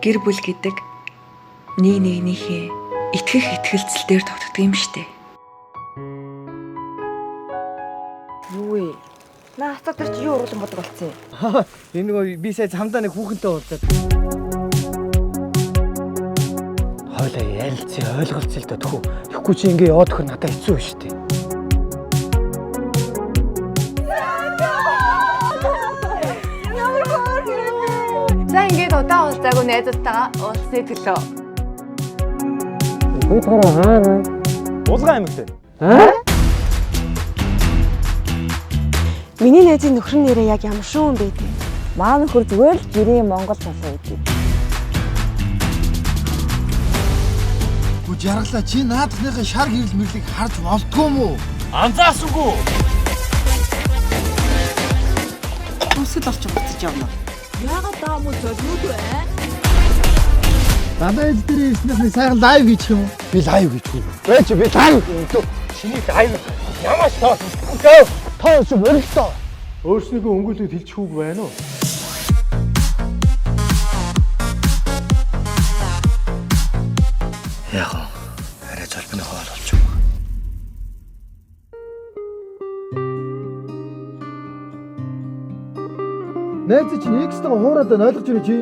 Гэр бүл гэдэг нэг нэгнийхээ итгэх итгэлцэл дээр тогтдог юм штэ. Юу вэ? Наа хатаа чи юу уруулан бодог болсон юм? Энэ нөгөө би сая хамдаа нэг хүүхэнтэй уулзаад. Хойлоо ярилцъя, ойлголцъя л да төхөө. Тэгэхгүй чи ингээ яваад өхөр надад хэцүү шүү дээ. За ингээд удаан уулзаагүй найзуудтайгаа уулзъя төлөө. Өөхөрөө хаана? Уулгаа амигтай. Миний найзын нөхөр нэрээ яг ямар шүүн бэ те? Маа нөхөр зүгээр л жирийн Монгол болсон гэдэг. Гү жаргалаа чи наадахныхаа шар гэрэл мэрлийг харж болдгоо мó? Анзаасгүй. Үсгэл орч буцаж явна. Яагаад даамуу золиуд вэ? Дандаа эд дээр ирснээр сайхан лайв хийчих юм уу? Би лайв хийхгүй. Вэ чи би лайв хийв. Чиний лайв ямаш тоо. Тоо чи мөрөлтөө. Өөрснийгөө өнгөлөд хэлчих үг байна уу? Яг нь арай золбины хоол болчих. Найз чинь X-тэйгээ хуураад байна ойлгож байна чи?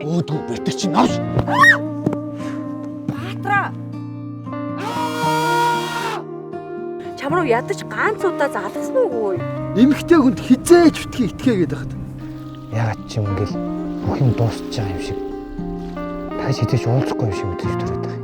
Өөдгөө бэртэг чи навш. Баатра. Чамруу ядаж ганц удаа залгасан уугүй. Эмэгтэй хүнд хизээч битгий итгээ гэдэг хат. Ягаад ч юм ингээл бүх юм дуусч байгаа юм шиг. Та шидэж уулзахгүй юм шиг мэдээж төрөд байгаа.